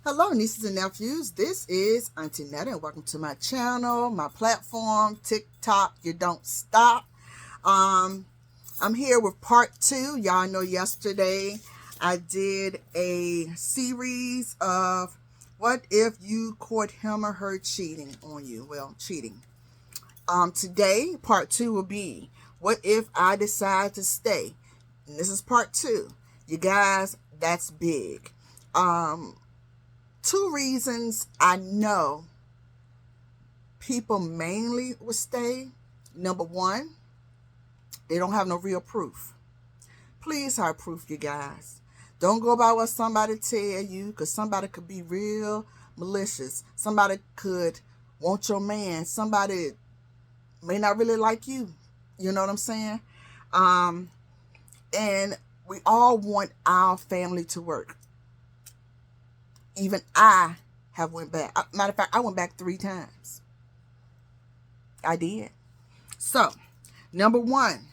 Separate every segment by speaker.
Speaker 1: Hello, nieces and nephews. This is Auntie Netta, and welcome to my channel, my platform, TikTok. You don't stop. I'm here with part 2. Y'all know yesterday I did a series of what if you caught him or her cheating on you. Well, cheating. Today, part 2 will be what if I decide to stay. And this is part 2. You guys, that's big. Two reasons I know people mainly will stay. Number one, they don't have no real proof. Please have proof, you guys. Don't go by what somebody tell you, because somebody could be real malicious. Somebody could want your man. Somebody may not really like you. You know what I'm saying? And we all want our family to work. Even I have went back. Matter of fact, I went back 3 times. I did. So, number one,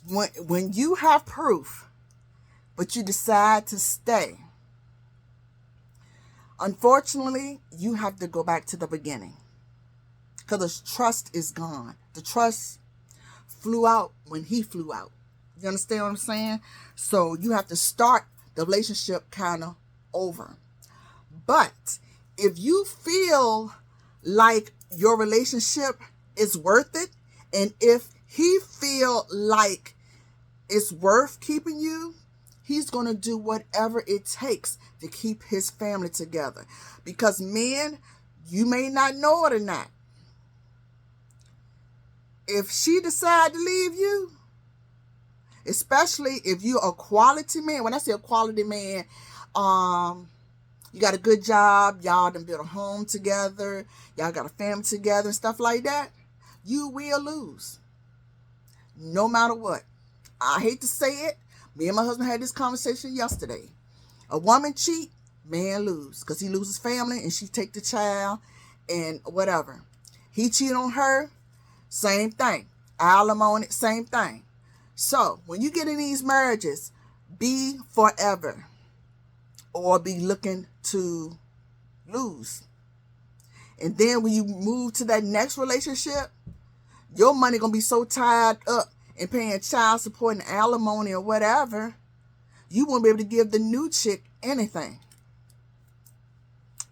Speaker 1: when you have proof, but you decide to stay, unfortunately, you have to go back to the beginning. Because the trust is gone. The trust flew out when he flew out. You understand what I'm saying? So, you have to start the relationship kind of over. But if you feel like your relationship is worth it, and if he feel like it's worth keeping you, he's going to do whatever it takes to keep his family together. Because men, you may not know it or not, if she decide to leave you, especially if you're a quality man, when I say a quality man, you got a good job, y'all done built a home together, y'all got a family together and stuff like that, you will lose. No matter what. I hate to say it. Me and my husband had this conversation yesterday. A woman cheat, man lose. Because he loses family and she take the child and whatever. He cheat on her, same thing. Alimony, same thing. So, when you get in these marriages, be forever. Or be looking to lose. And then when you move to that next relationship, your money going to be so tied up in paying child support and alimony or whatever, you won't be able to give the new chick anything.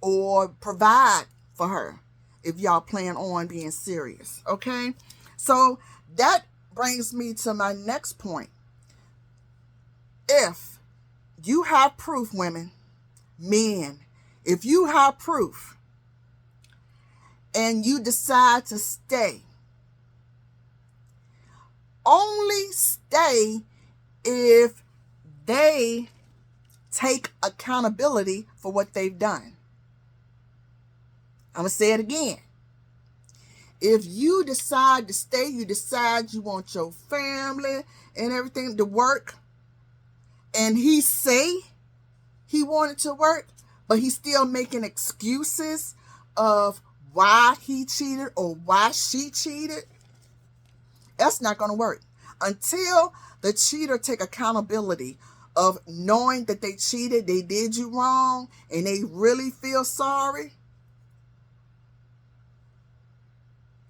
Speaker 1: Or provide for her if y'all plan on being serious. Okay? So that brings me to my next point. If you have proof, women, men, if you have proof and you decide to stay, only stay if they take accountability for what they've done. I'm going to say it again. If you decide to stay, you decide you want your family and everything to work, and he say he wanted to work, but he's still making excuses of why he cheated or why she cheated, that's not going to work. Until the cheater take accountability of knowing that they cheated, they did you wrong, and they really feel sorry.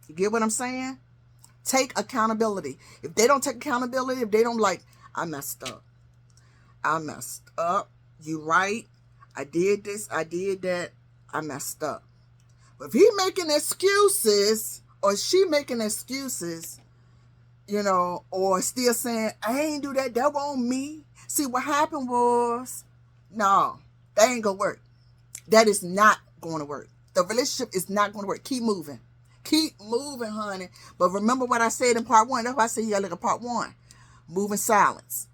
Speaker 1: You get what I'm saying? Take accountability. If they don't take accountability, if they don't I messed up. You right. I did this. I did that. I messed up. But if he making excuses or she making excuses, or still saying, I ain't do that. That wasn't me. See, what happened was, no, that ain't going to work. That is not going to work. The relationship is not going to work. Keep moving. Keep moving, honey. But remember what I said in part 1. That's why I said you got to look at part 1. Move in silence.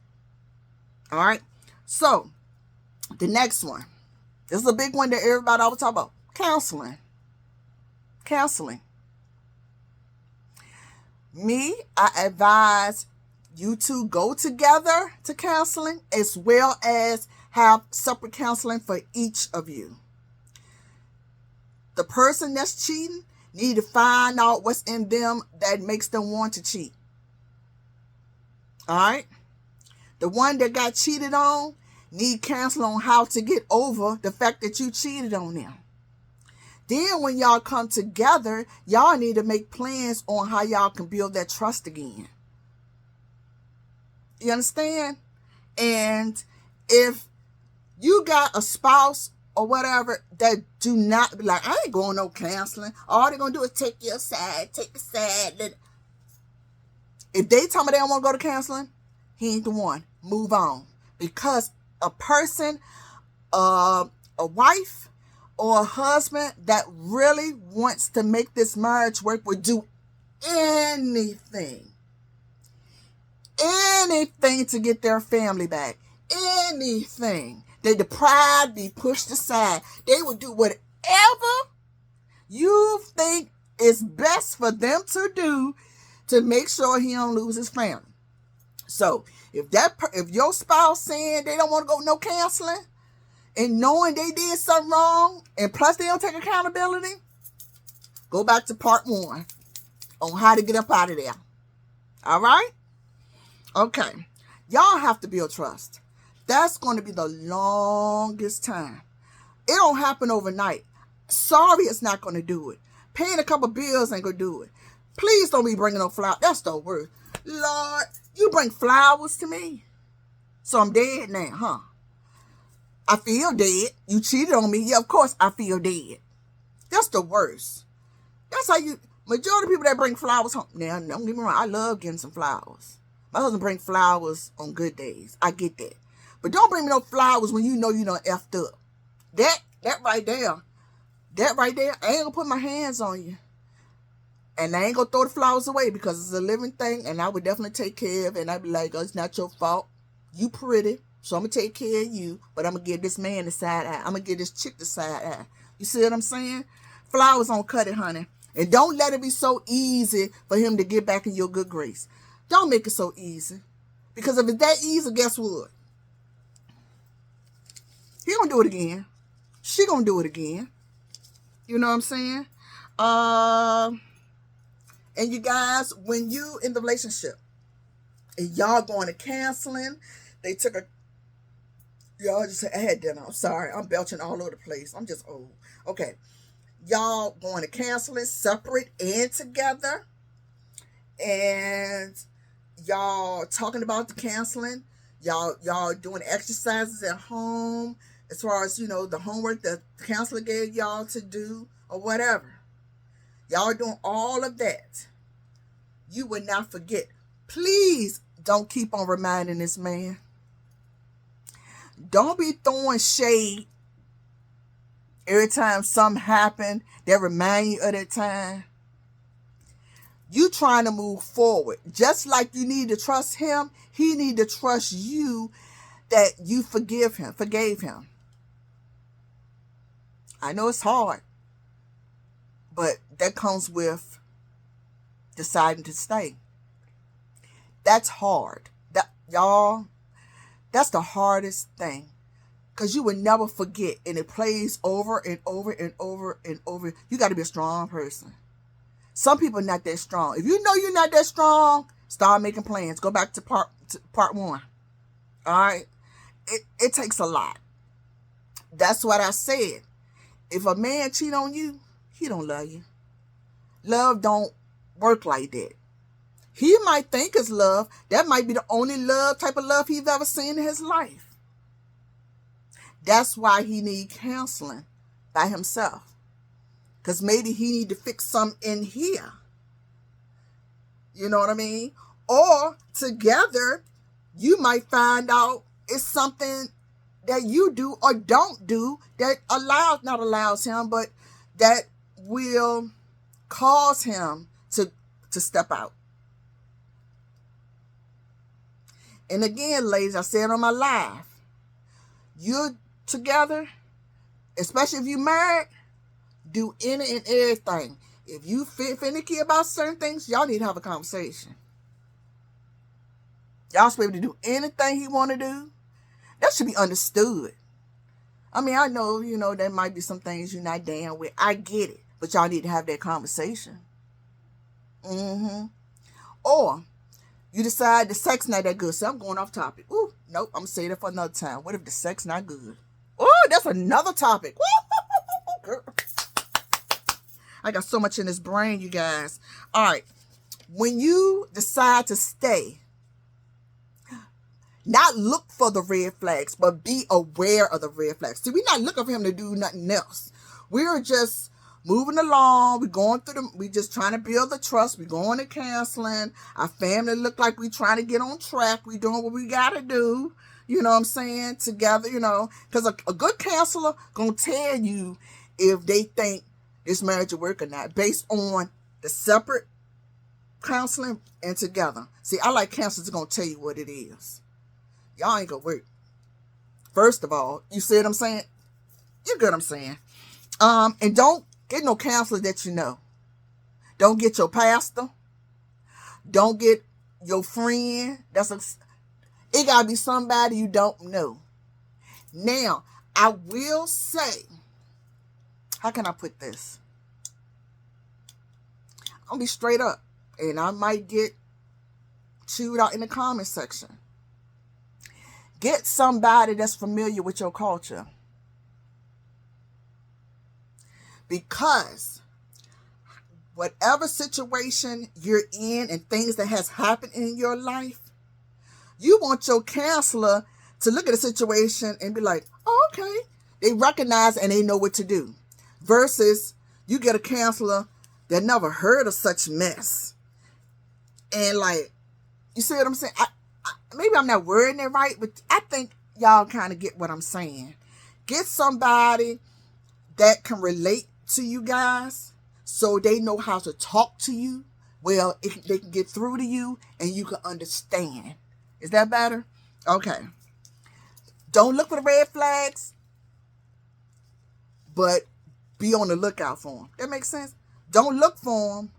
Speaker 1: All right? So, the next one. This is a big one that everybody always talk about. Counseling. Me, I advise you two go together to counseling as well as have separate counseling for each of you. The person that's cheating need to find out what's in them that makes them want to cheat. All right? The one that got cheated on need counseling on how to get over the fact that you cheated on them. Then when y'all come together, y'all need to make plans on how y'all can build that trust again. You understand? And if you got a spouse or whatever that do not be like, I ain't going no counseling. All they're going to do is take your side, take the side. If they tell me they don't want to go to counseling, he ain't the one. Move on. Because a person, a wife or a husband that really wants to make this marriage work would do anything to get their family back. Anything. The pride be pushed aside. They will do whatever you think is best for them to do to make sure he don't lose his family. So if your spouse saying they don't want to go no counseling and knowing they did something wrong and plus they don't take accountability, go back to part 1 on how to get up out of there. All right? Okay. Y'all have to build trust. That's going to be the longest time. It don't happen overnight. Sorry, it's not going to do it. Paying a couple bills ain't going to do it. Please don't be bringing no flowers. That's the worst. Lord, you bring flowers to me. So I'm dead now, huh? I feel dead. You cheated on me. Yeah, of course I feel dead. That's the worst. That's how majority of people that bring flowers home. Now, don't get me wrong. I love getting some flowers. My husband brings flowers on good days. I get that. But don't bring me no flowers when you know you done effed up. That right there, I ain't gonna put my hands on you. And I ain't gonna throw the flowers away because it's a living thing and I would definitely take care of it. And I'd be like, oh, it's not your fault. You pretty, so I'm gonna take care of you. But I'm gonna give this man the side eye. I'm gonna give this chick the side eye. You see what I'm saying? Flowers don't cut it, honey. And don't let it be so easy for him to get back in your good grace. Don't make it so easy. Because if it's that easy, guess what? He gonna do it again. She gonna do it again. You know what I'm saying? And you guys, when you in the relationship and y'all going to counseling, y'all just I had dinner. I'm sorry. I'm belching all over the place. I'm just old. Okay. Y'all going to counseling separate and together. And y'all talking about the counseling. Y'all doing exercises at home as far as, the homework that the counselor gave y'all to do or whatever. Y'all doing all of that. You would not forget. Please don't keep on reminding this man. Don't be throwing shade every time something happened that remind you of that time. You trying to move forward. Just like you need to trust him, he need to trust you that you forgave him. I know it's hard, but that comes with deciding to stay. That's hard. That's the hardest thing. Because you will never forget. And it plays over and over and over and over. You got to be a strong person. Some people are not that strong. If you know you're not that strong, start making plans. Go back to part 1. All right? It takes a lot. That's what I said. If a man cheat on you, he don't love you. Love don't work like that. He might think it's love. That might be the only type of love he's ever seen in his life. That's why he need counseling by himself. Because maybe he need to fix something in here. You know what I mean? Or together, you might find out it's something that you do or don't do that not allows him, but that will cause him to step out. And again, ladies, I said on my live, you're together, especially if you're married, do any and everything. If you finicky about certain things, y'all need to have a conversation. Y'all should be able to do anything he want to do. That should be understood. I mean, I know, there might be some things you're not down with. I get it. But y'all need to have that conversation. Or you decide the sex not that good. So I'm going off topic. Ooh. Nope, I'm going to say that for another time. What if the sex not good? Oh, that's another topic. Girl. I got so much in this brain, you guys. All right. When you decide to stay, not look for the red flags, but be aware of the red flags. See, we're not looking for him to do nothing else. We're just moving along. We're going through we just trying to build the trust. We're going to counseling. Our family look like we're trying to get on track. We're doing what we got to do. You know what I'm saying? Together, because a good counselor going to tell you if they think this marriage will work or not based on the separate counseling and together. See, I like counselors going to tell you what it is. Y'all ain't going to work. First of all, you see what I'm saying? You get what I'm saying? And don't get no counselor that you know. Don't get your pastor. Don't get your friend. It got to be somebody you don't know. Now, I will say, how can I put this? I'll be straight up. And I might get chewed out in the comment section. Get somebody that's familiar with your culture. Because whatever situation you're in and things that has happened in your life, you want your counselor to look at the situation and be like, oh, okay. They recognize and they know what to do. Versus you get a counselor that never heard of such mess. And like, you see what I'm saying? Maybe I'm not wording it right, but I think y'all kind of get what I'm saying. Get somebody that can relate to you guys so they know how to talk to you. Well, they can get through to you and you can understand. Is that better? Okay. Don't look for the red flags, but be on the lookout for them. That makes sense? Don't look for them,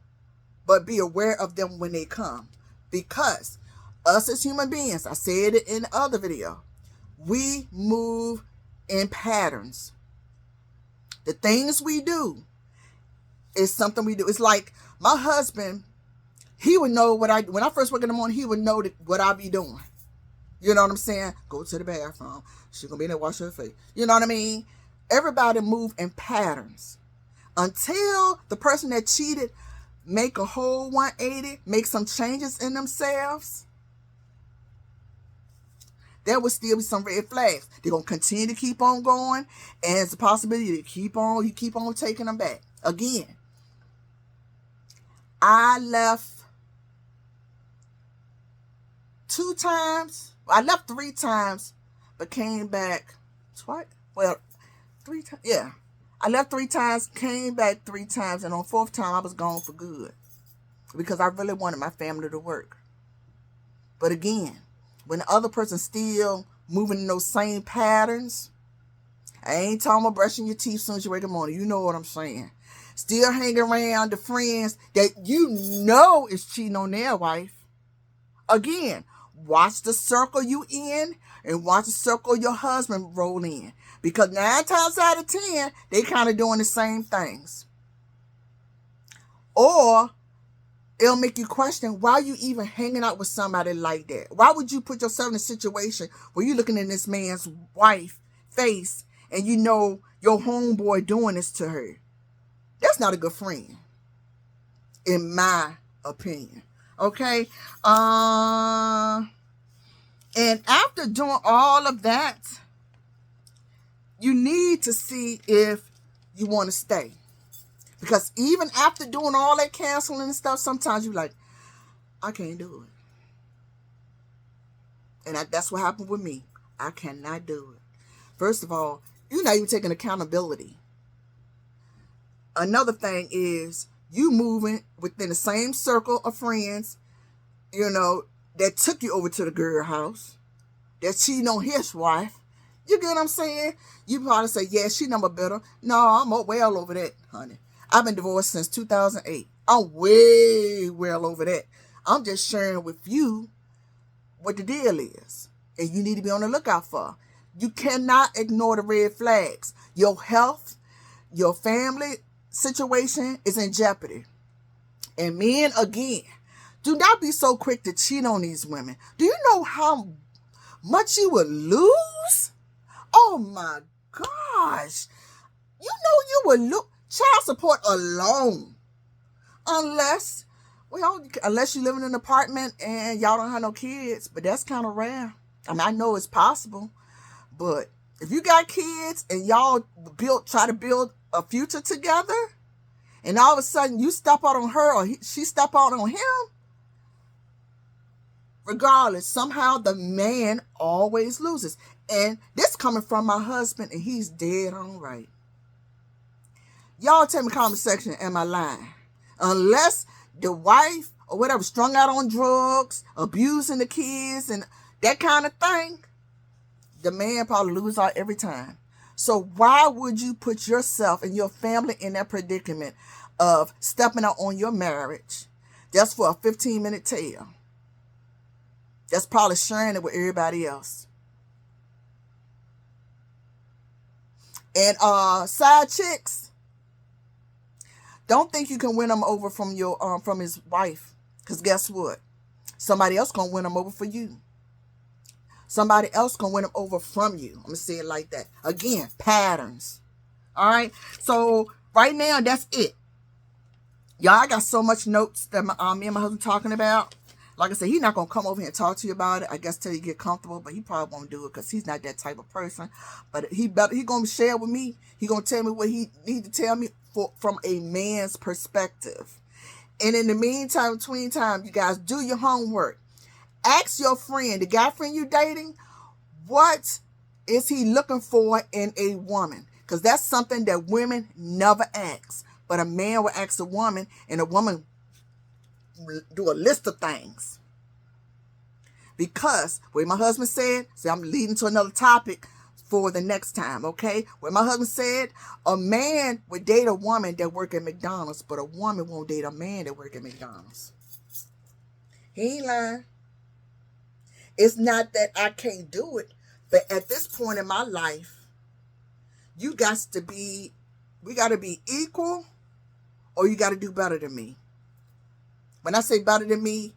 Speaker 1: but be aware of them when they come. Because us as human beings, I said it in the other video, we move in patterns. The things we do is something we do. It's like my husband, he would know when I first wake in the morning, he would know what I be doing. You know what I'm saying? Go to the bathroom. She's going to be in there, wash her face. You know what I mean? Everybody move in patterns. Until the person that cheated make a whole 180, make some changes in themselves, there will still be some red flags. They're going to continue to keep on going. And it's a possibility to you keep on taking them back. Again, I left 2 times. I left 3 times, but came back twice. Well, 3 times. Yeah. I left 3 times, came back 3 times, and on 4th time, I was gone for good. Because I really wanted my family to work. But again, when the other person's still moving in those same patterns, I ain't talking about brushing your teeth as soon as you wake in the morning. You know what I'm saying. Still hanging around the friends that you know is cheating on their wife. Again, watch the circle you in and watch the circle your husband roll in. Because 9 times out of 10, they kind of doing the same things. Or it'll make you question, why are you even hanging out with somebody like that? Why would you put yourself in a situation where you're looking in this man's wife face and you know your homeboy doing this to her? That's not a good friend, in my opinion. Okay? And after doing all of that, you need to see if you want to stay. Because even after doing all that counseling and stuff, sometimes you're like, I can't do it. And that's what happened with me. I cannot do it. First of all, you're not even taking accountability. Another thing is you moving within the same circle of friends, that took you over to the girl house, that cheating on his wife. You get what I'm saying? You probably say, yeah, she number better. No, I'm well over that, honey. I've been divorced since 2008. I'm way well over that. I'm just sharing with you what the deal is. And you need to be on the lookout for. You cannot ignore the red flags. Your health, your family situation is in jeopardy. And men, again, do not be so quick to cheat on these women. Do you know how much you would lose? Oh my gosh. You know you would lose child support alone. Unless, well, unless you live in an apartment and y'all don't have no kids. But that's kind of rare. I mean, I know it's possible. But if you got kids and y'all try to build a future together, and all of a sudden you step out on her or she step out on him, regardless, somehow the man always loses. And this coming from my husband, and he's dead on right. Y'all tell me comment section, am I lying? Unless the wife or whatever strung out on drugs, abusing the kids and that kind of thing, the man probably loses out every time. So why would you put yourself and your family in that predicament of stepping out on your marriage just for a 15-minute tale? That's probably sharing it with everybody else. And side chicks, don't think you can win them over from your from his wife, because guess what? Somebody else gonna win them over for you. Somebody else gonna win them over from you. I'm gonna say it like that. Again, patterns. All right. So right now, that's it. Y'all, I got so much notes that me and my husband talking about. Like I said, he's not going to come over here and talk to you about it, I guess, till you get comfortable. But he probably won't do it because he's not that type of person. But he going to share with me. He going to tell me what he need to tell me from a man's perspective. And in the meantime, between time, you guys do your homework. Ask your friend, the guy friend you dating, what is he looking for in a woman? Because that's something that women never ask. But a man will ask a woman, and a woman do a list of things. Because what my husband said, see, I'm leading to another topic for the next time, okay? What my husband said, a man would date a woman that work at McDonald's, but a woman won't date a man that work at McDonald's. He ain't lying. It's not that I can't do it, but at this point in my life, we got to be equal, or you got to do better than me. When I say better than me,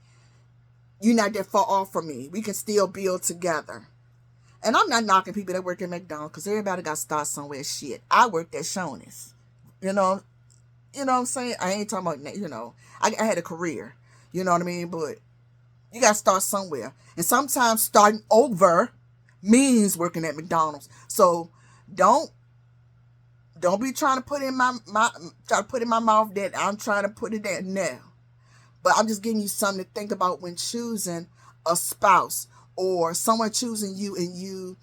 Speaker 1: you're not that far off from me. We can still build together. And I'm not knocking people that work at McDonald's, because everybody got to start somewhere. Shit, I worked at Shoney's. You know what I'm saying? I ain't talking about, I had a career. You know what I mean? But you got to start somewhere. And sometimes starting over means working at McDonald's. So don't be trying to put in my mouth that I'm trying to put it there now. But I'm just giving you something to think about when choosing a spouse or someone choosing you and you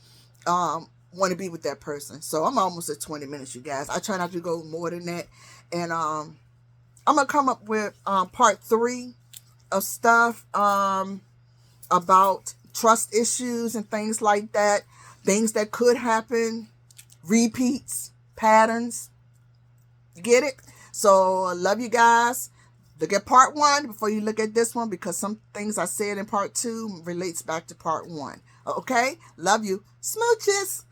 Speaker 1: want to be with that person. So I'm almost at 20 minutes, you guys. I try not to go more than that. And I'm going to come up with part 3 of stuff about trust issues and things like that. Things that could happen. Repeats. Patterns. You get it? So I love you guys. Look at part 1 before you look at this one, because some things I said in part 2 relates back to part 1. Okay? Love you. Smooches.